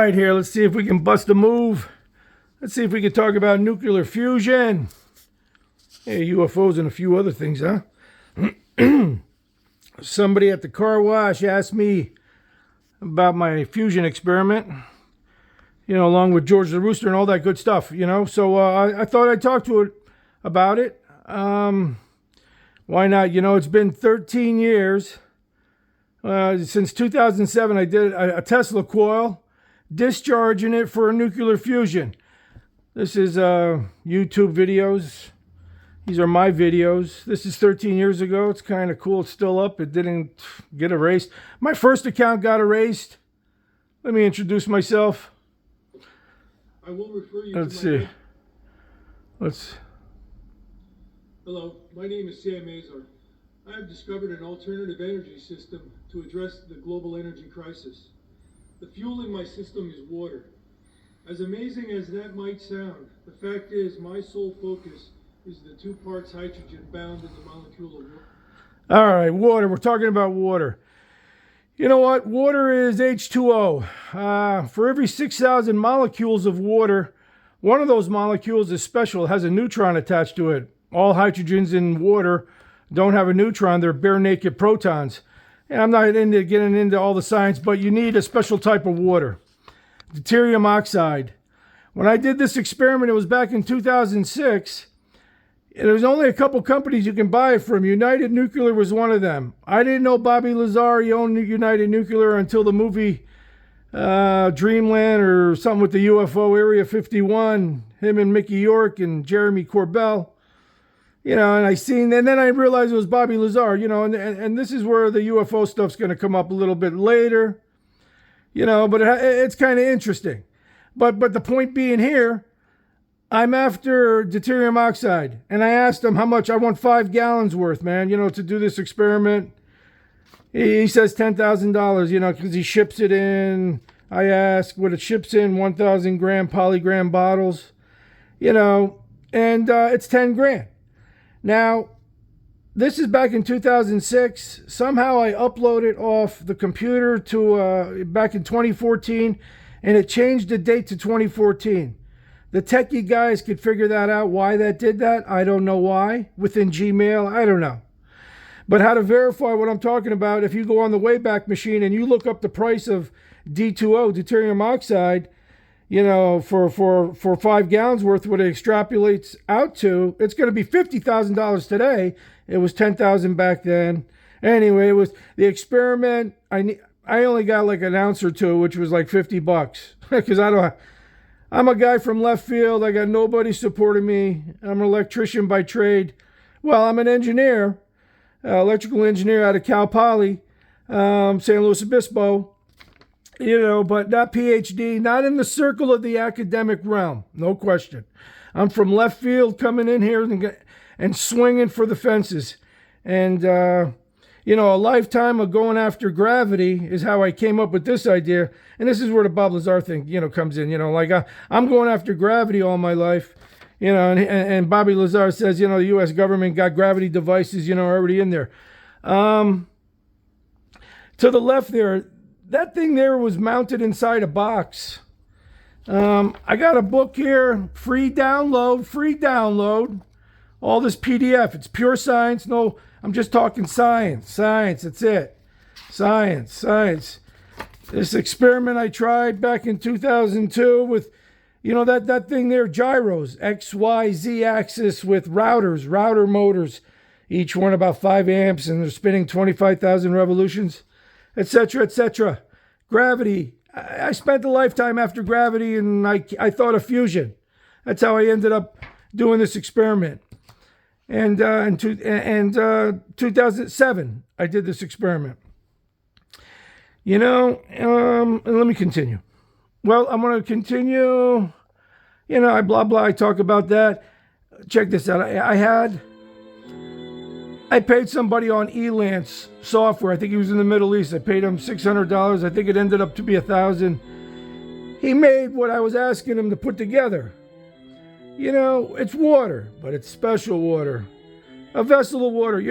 right, here, let's see if we can bust a move. Let's see if we can talk about nuclear fusion. Hey, UFOs and a few other things, huh? Somebody at the car wash asked me about my fusion experiment, along with George the Rooster and all that good stuff, So I thought I'd talk to it about it. Why not? It's been 13 years. Since 2007, I did a Tesla coil, discharging it for a nuclear fusion. This is YouTube videos. These are my videos. This is 13 years ago. It's kind of cool. It's still up. It didn't get erased. My first account got erased. Let me introduce myself. I will refer you Let's to see. Hello, my name is Sam Lazar. I have discovered an alternative energy system to address the global energy crisis. The fuel in my system is water. As amazing as that might sound, the fact is my sole focus is the 2 parts hydrogen bound in the molecule of water. All right, water. We're talking about water. You know what? Water is H2O. For every 6,000 molecules of water, one of those molecules is special. It has a neutron attached to it. All hydrogens in water don't have a neutron. They're bare naked protons. And I'm not getting into all the science, but you need a special type of water. Deuterium oxide. When I did this experiment, it was back in 2006. There was only a couple companies you can buy it from. United Nuclear was one of them. I didn't know Bobby Lazar, he owned United Nuclear until the movie Dreamland or something with the UFO Area 51. Him and Mickey York and Jeremy Corbell. And and then I realized it was Bobby Lazar, and this is where the UFO stuff's going to come up a little bit later, but it's kind of interesting. But the point being here, I'm after deuterium oxide, and I asked him how much. I want 5 gallons worth, man, to do this experiment. He says $10,000, because he ships it in. I ask what it ships in, 1,000 gram polygram bottles, and it's 10 grand. Now, this is back in 2006. Somehow I uploaded off the computer to back in 2014, and it changed the date to 2014. The techie guys could figure that out, why that did that. I don't know why. Within Gmail, I don't know. But how to verify what I'm talking about, if you go on the Wayback Machine and you look up the price of D2O, deuterium oxide, for 5 gallons worth, what it extrapolates out to, it's going to be $50,000 today. It was $10,000 back then. Anyway, it was the experiment. I only got like an ounce or two, which was like $50 because I'm a guy from left field. I got nobody supporting me. I'm an electrician by trade. Well, I'm an engineer, electrical engineer out of Cal Poly, San Luis Obispo. But not PhD, not in the circle of the academic realm, no question. I'm from left field coming in here and swinging for the fences. And, a lifetime of going after gravity is how I came up with this idea. And this is where the Bob Lazar thing, comes in. I'm going after gravity all my life, and Bobby Lazar says, the U.S. government got gravity devices, already in there. To the left there, that thing there was mounted inside a box. I got a book here, free download, all this PDF. It's pure science. No, I'm just talking science, that's it. Science. This experiment I tried back in 2002 with, that thing there, gyros, X, Y, Z axis with router motors, each one about 5 amps, and they're spinning 25,000 revolutions. Etc. Gravity. I spent a lifetime after gravity, and I thought of fusion. That's how I ended up doing this experiment. And in 2007, I did this experiment. Let me continue. Well, I'm going to continue. I talk about that. Check this out. I paid somebody on Elance software. I think he was in the Middle East. I paid him $600. I think it ended up to be $1,000. He made what I was asking him to put together. It's water, but it's special water. A vessel of water.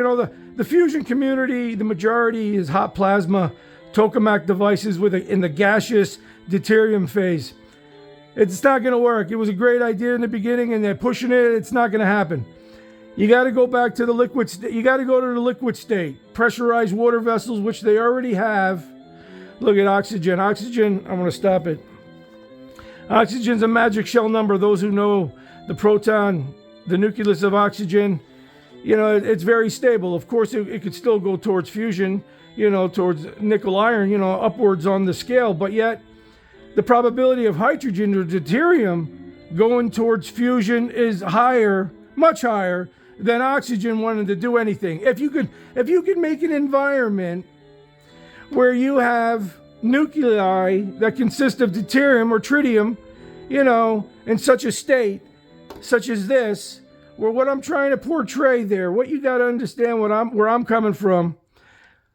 The fusion community, the majority is hot plasma, tokamak devices in the gaseous deuterium phase. It's not going to work. It was a great idea in the beginning, and they're pushing it. It's not going to happen. You got to go back to the liquid state. You got to go to the liquid state. Pressurized water vessels, which they already have. Look at oxygen. Oxygen, I'm going to stop it. Oxygen's a magic shell number. Those who know the proton, the nucleus of oxygen, it's very stable. Of course, it could still go towards fusion, towards nickel iron, upwards on the scale. But yet, the probability of hydrogen or deuterium going towards fusion is higher, much higher, than oxygen wanting to do anything. If you could make an environment where you have nuclei that consist of deuterium or tritium, in such a state, such as this, where what I'm trying to portray there, what you got to understand, where I'm coming from,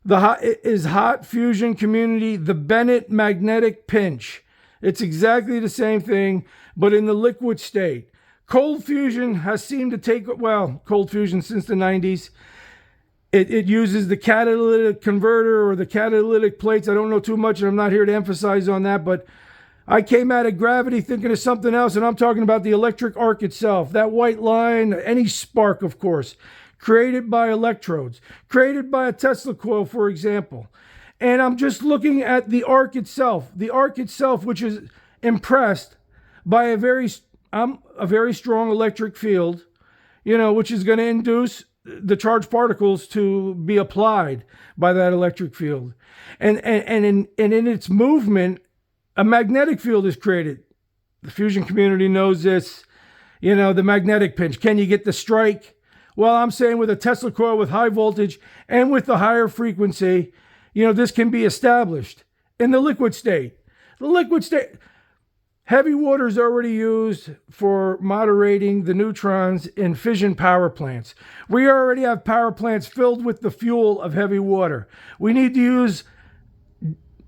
is hot fusion community, the Bennett magnetic pinch. It's exactly the same thing, but in the liquid state. Cold fusion has seemed to cold fusion since the 90s. It uses the catalytic converter or the catalytic plates. I don't know too much, and I'm not here to emphasize on that, but I came out of gravity thinking of something else, and I'm talking about the electric arc itself. That white line, any spark, of course, created by electrodes, created by a Tesla coil, for example. And I'm just looking at the arc itself, which is impressed by a very strong electric field, which is going to induce the charged particles to be applied by that electric field. And in its movement, a magnetic field is created. The fusion community knows this, the magnetic pinch. Can you get the strike? Well, I'm saying with a Tesla coil with high voltage and with the higher frequency, this can be established in the liquid state. The liquid state, heavy water is already used for moderating the neutrons in fission power plants. We already have power plants filled with the fuel of heavy water. We need to use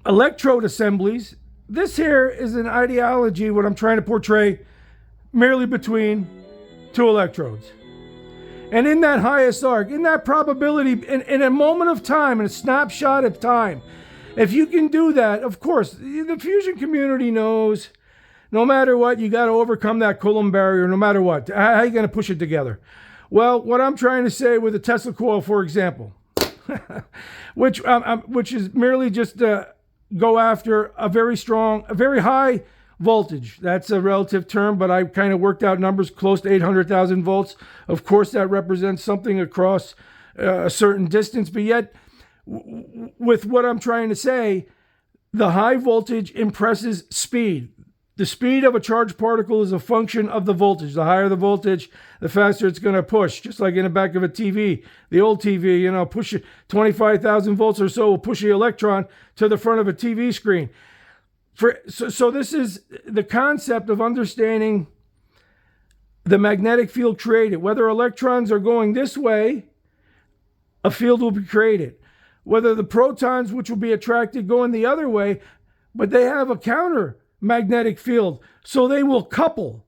electrode assemblies. This here is an ideology, what I'm trying to portray, merely between two electrodes. And in that highest arc, in that probability, in a moment of time, in a snapshot of time, if you can do that, of course, the fusion community knows no matter what, you got to overcome that Coulomb barrier, no matter what. How are you going to push it together? Well, what I'm trying to say with the Tesla coil, for example, which is merely just go after a very high voltage. That's a relative term, but I kind of worked out numbers close to 800,000 volts. Of course, that represents something across a certain distance, but yet, with what I'm trying to say, the high voltage impresses speed. The speed of a charged particle is a function of the voltage. The higher the voltage, the faster it's going to push. Just like in the back of a TV. The old TV, push 25,000 volts or so will push the electron to the front of a TV screen. So this is the concept of understanding the magnetic field created. Whether electrons are going this way, a field will be created. Whether the protons, which will be attracted, going the other way, but they have a counter magnetic field, so they will couple.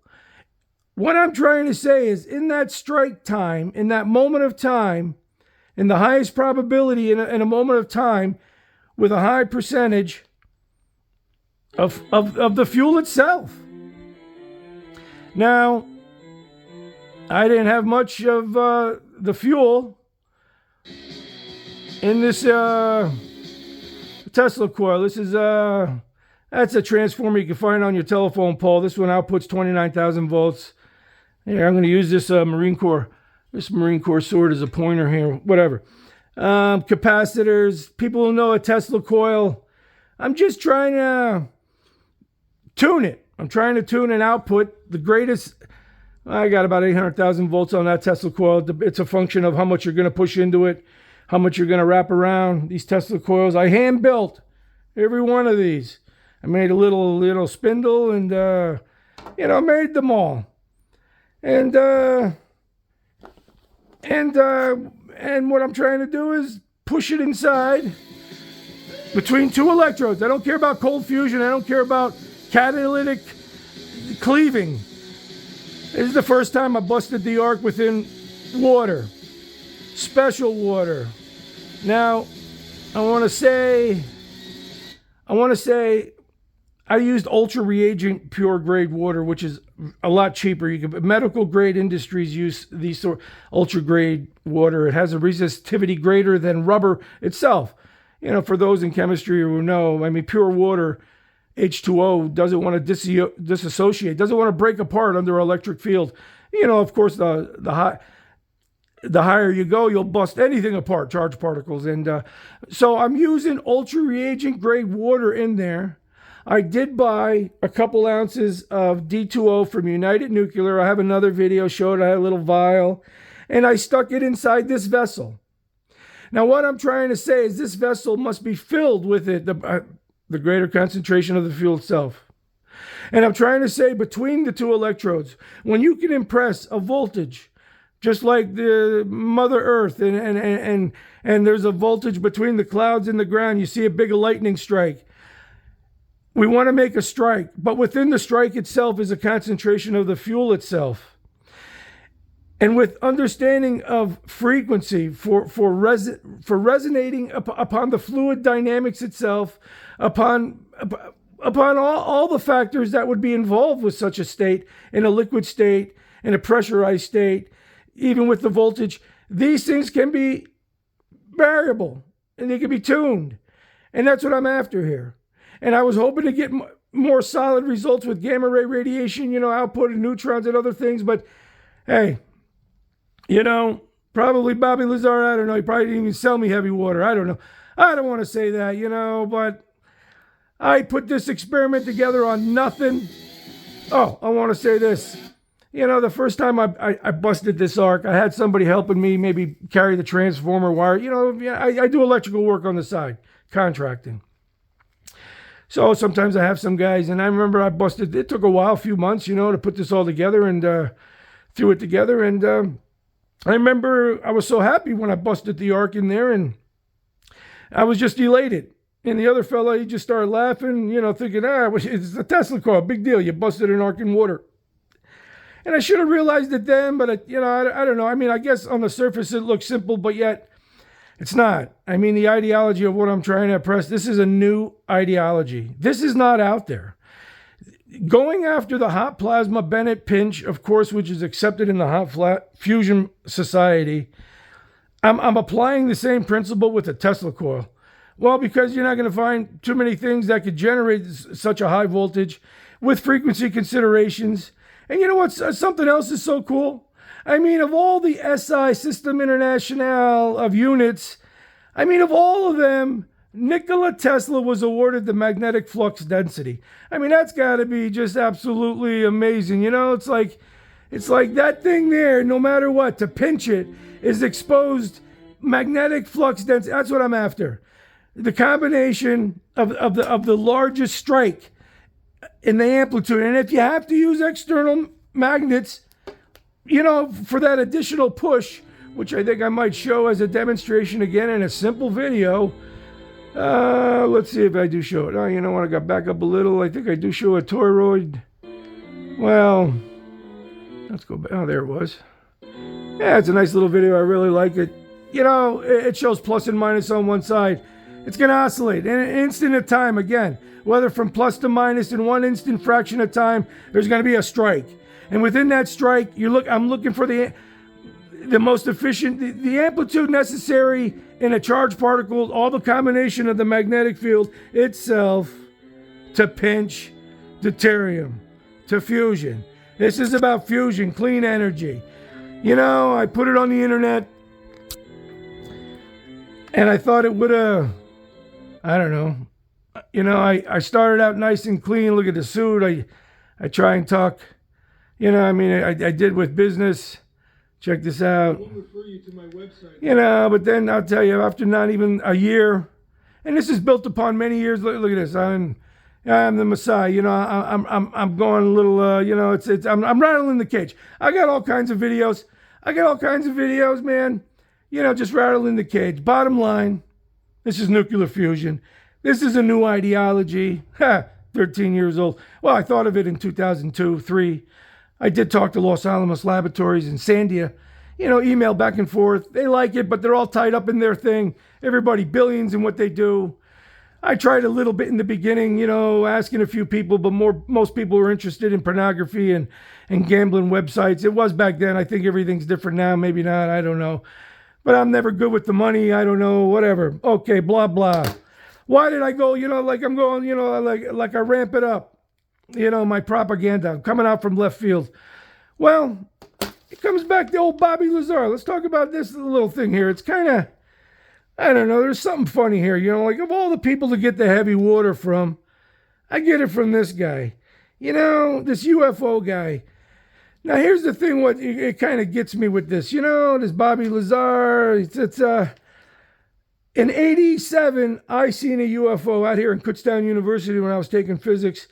What I'm trying to say is, in that strike time, in that moment of time, in the highest probability in a moment of time, with a high percentage of the fuel itself. Now, I didn't have much of the fuel in this Tesla coil. This is that's a transformer you can find on your telephone pole. This one outputs 29,000 volts. Here, I'm going to use this Marine Corps sword as a pointer here. Whatever. Capacitors. People who know a Tesla coil. I'm just trying to tune it. I'm trying to tune an output. The greatest. I got about 800,000 volts on that Tesla coil. It's a function of how much you're going to push into it, how much you're going to wrap around these Tesla coils. I hand built every one of these. I made a little spindle and, made them all. And what I'm trying to do is push it inside between two electrodes. I don't care about cold fusion. I don't care about catalytic cleaving. This is the first time I busted the arc within water. Special water. Now, I want to say I want to say I used ultra reagent pure grade water, which is a lot cheaper. Medical grade industries use these sort of ultra grade water. It has a resistivity greater than rubber itself. For those in chemistry who know, I mean, pure water, H2O, doesn't want to disassociate, doesn't want to break apart under electric field. Of course, the higher you go, you'll bust anything apart, charged particles. And so I'm using ultra reagent grade water in there. I did buy a couple ounces of D2O from United Nuclear. I have another video showed I had a little vial, and I stuck it inside this vessel. Now, what I'm trying to say is this vessel must be filled with it, the greater concentration of the fuel itself. And I'm trying to say between the two electrodes, when you can impress a voltage, just like the Mother Earth, and there's a voltage between the clouds and the ground, you see a big lightning strike. We want to make a strike, but within the strike itself is a concentration of the fuel itself. And with understanding of frequency for resonating upon the fluid dynamics itself, upon all the factors that would be involved with such a state, in a liquid state, in a pressurized state, even with the voltage, these things can be variable and they can be tuned. And that's what I'm after here. And I was hoping to get more solid results with gamma ray radiation, output of neutrons and other things. But hey, probably Bobby Lazar, I don't know. He probably didn't even sell me heavy water. I don't know. I don't want to say that, but I put this experiment together on nothing. Oh, I want to say this. The first time I busted this arc, I had somebody helping me maybe carry the transformer wire. I do electrical work on the side, contracting. So sometimes I have some guys, and I remember I busted, it took a while, a few months, to put this all together, and threw it together. And I remember I was so happy when I busted the arc in there, and I was just elated. And the other fella, he just started laughing, thinking, it's a Tesla coil, big deal. You busted an arc in water. And I should have realized it then, but, I don't know. I mean, I guess on the surface it looks simple, but yet it's not. I mean, the ideology of what I'm trying to press, this is a new ideology. This is not out there. Going after the hot plasma Bennett pinch, of course, which is accepted in the hot fusion society, I'm applying the same principle with the Tesla coil. Well, because you're not going to find too many things that could generate such a high voltage with frequency considerations. And you know what? Something else is so cool. I mean, of all the SI System International of units, of all of them, Nikola Tesla was awarded the magnetic flux density. That's got to be just absolutely amazing. It's like that thing there, no matter what, to pinch it, is exposed magnetic flux density. That's what I'm after. The combination of the largest strike in the amplitude. And if you have to use external magnets, for that additional push, which I think I might show as a demonstration again in a simple video. Let's see if I do show it. Oh, you know what? I got back up a little. I think I do show a toroid. Well, let's go back. Oh, there it was. Yeah, it's a nice little video. I really like it. It shows plus and minus on one side. It's going to oscillate in an instant of time again. Whether from plus to minus in one instant fraction of time, there's going to be a strike. And within that strike, I'm looking for the most efficient, the amplitude necessary in a charged particle, all the combination of the magnetic field itself to pinch deuterium, to fusion. This is about fusion, clean energy. I put it on the internet, and I thought it would I don't know. I started out nice and clean. Look at the suit. I try and talk. I did with business. Check this out. We'll refer you to my website. But then I'll tell you, after not even a year, and this is built upon many years. Look at this. I'm the Messiah. I'm going a little. I'm rattling the cage. I got all kinds of videos. Man. Just rattling the cage. Bottom line, this is nuclear fusion. This is a new ideology. 13 years old. Well, I thought of it in 2002, 3. I did talk to Los Alamos Laboratories and Sandia, email back and forth. They like it, but they're all tied up in their thing. Everybody, billions in what they do. I tried a little bit in the beginning, asking a few people, but most people were interested in pornography and gambling websites. It was back then. I think everything's different now. Maybe not. I don't know. But I'm never good with the money. I don't know. Whatever. Okay, blah, blah. Why did I go, like I'm going, like I ramp it up, my propaganda. I'm coming out from left field. Well, it comes back to old Bobby Lazar. Let's talk about this little thing here. It's kind of, I don't know, there's something funny here. Like of all the people to get the heavy water from, I get it from this guy. This UFO guy. Now, here's the thing, what it kind of gets me with this. This Bobby Lazar, it's in 87, I seen a UFO out here in Kutztown University when I was taking physics.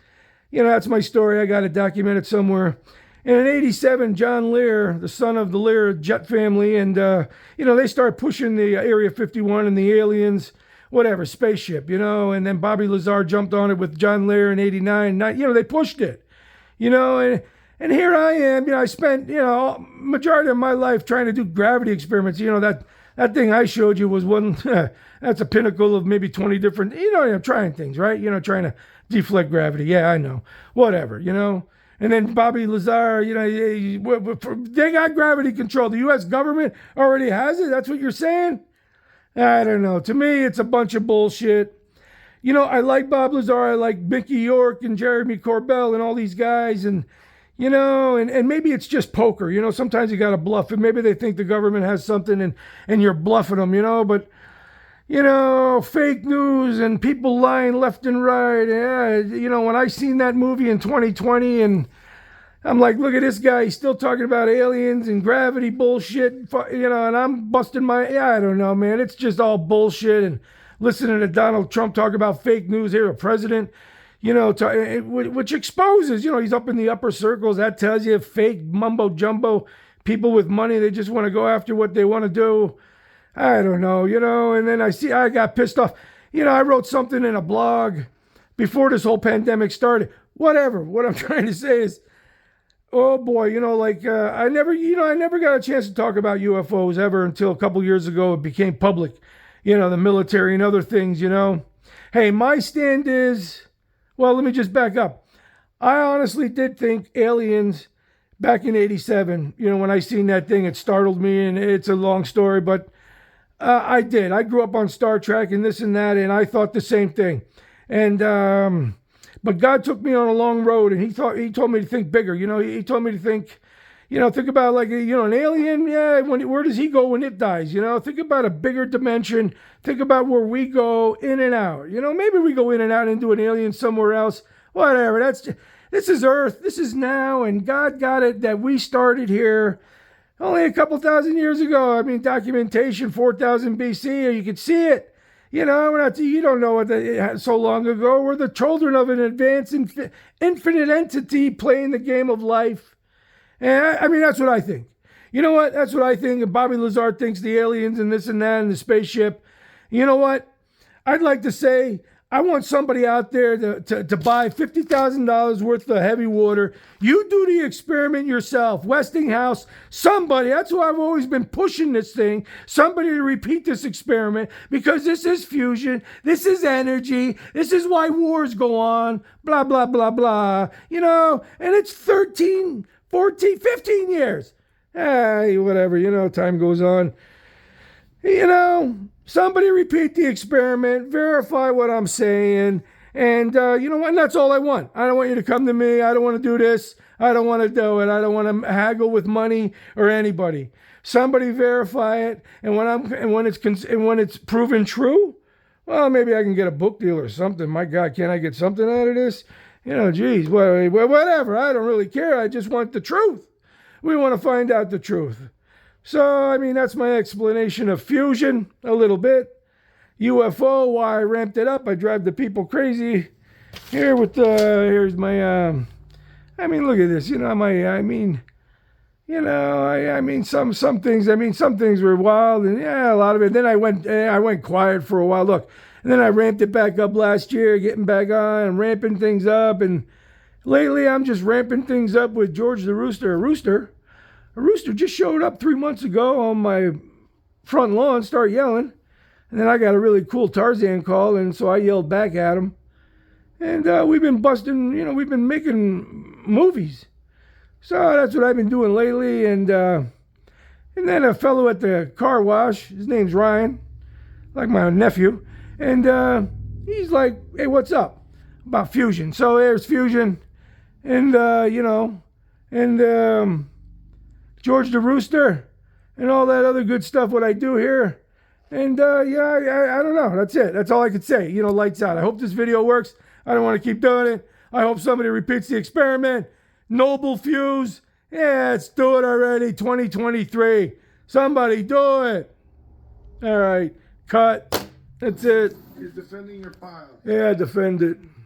That's my story. I got it documented somewhere. And in 87, John Lear, the son of the Lear jet family, and, they started pushing the Area 51 and the aliens, whatever, spaceship, and then Bobby Lazar jumped on it with John Lear in 89. They pushed it, and here I am, I spent, majority of my life trying to do gravity experiments. That thing I showed you was one, that's a pinnacle of maybe 20 different, trying things, right? Trying to deflect gravity. Yeah, I know. Whatever, And then Bobby Lazar, they got gravity control. The U.S. government already has it. That's what you're saying? I don't know. To me, it's a bunch of bullshit. I like Bob Lazar. I like Mickey York and Jeremy Corbell and all these guys. And, and maybe it's just poker. Sometimes you got to bluff. And maybe they think the government has something and you're bluffing them, But, fake news and people lying left and right. Yeah, when I seen that movie in 2020 and I'm like, look at this guy, he's still talking about aliens and gravity bullshit, and I'm busting I don't know, man. It's just all bullshit. And listening to Donald Trump talk about fake news here, a president, which exposes, he's up in the upper circles. That tells you fake mumbo jumbo, people with money, they just want to go after what they want to do. I don't know, and then I got pissed off. I wrote something in a blog before this whole pandemic started. Whatever. What I'm trying to say is, oh boy, I never got a chance to talk about UFOs ever until a couple years ago. It became public, the military and other things, Hey, my stand is, well, let me just back up. I honestly did think aliens back in 87, when I seen that thing, it startled me, and it's a long story, but I did. I grew up on Star Trek and this and that, and I thought the same thing. And but God took me on a long road, and he told me to think bigger. He told me to think, think about like an alien. Yeah, where does he go when it dies? Think about a bigger dimension. Think about where we go in and out. Maybe we go in and out into an alien somewhere else. Whatever. This is Earth. This is now, and God got it that we started here. Only a couple thousand years ago. I mean, documentation, 4000 BC, you could see it. You don't know what so long ago. We're the children of an advanced, infinite entity playing the game of life. And I mean, that's what I think. You know what? That's what I think. And Bobby Lazar thinks the aliens and this and that and the spaceship. You know what? I'd like to say, I want somebody out there to buy $50,000 worth of heavy water. You do the experiment yourself. Westinghouse, somebody. That's why I've always been pushing this thing. Somebody to repeat this experiment, because this is fusion. This is energy. This is why wars go on. Blah, blah, blah, blah. And it's 13, 14, 15 years. Hey, whatever. Time goes on. Somebody repeat the experiment, verify what I'm saying, and and that's all I want. I don't want you to come to me. I don't want to do this. I don't want to do it. I don't want to haggle with money or anybody. Somebody verify it, and when it's proven true, well, maybe I can get a book deal or something. My God, can I get something out of this? Geez, whatever. I don't really care. I just want the truth. We want to find out the truth. So, I mean, that's my explanation of fusion, a little bit. UFO, why I ramped it up. I drive the people crazy. Here's my, I mean, look at this. Some things were wild, and yeah, a lot of it. Then I went quiet for a while. Look, and then I ramped it back up last year, getting back on and ramping things up. And lately, I'm just ramping things up with George the Rooster. A rooster just showed up 3 months ago on my front lawn, started yelling. And then I got a really cool Tarzan call, and so I yelled back at him. And we've been busting, we've been making movies. So that's what I've been doing lately. And then a fellow at the car wash, his name's Ryan, like my nephew. And he's like, hey, what's up? About Fusion. So there's Fusion. And, and George the Rooster and all that other good stuff, what I do here. And I don't know. That's it. That's all I could say. Lights out. I hope this video works. I don't want to keep doing it. I hope somebody repeats the experiment. Noblefuse. Yeah, let's do it already. 2023. Somebody do it. All right. Cut. That's it. You're defending your pile. Yeah, defend it.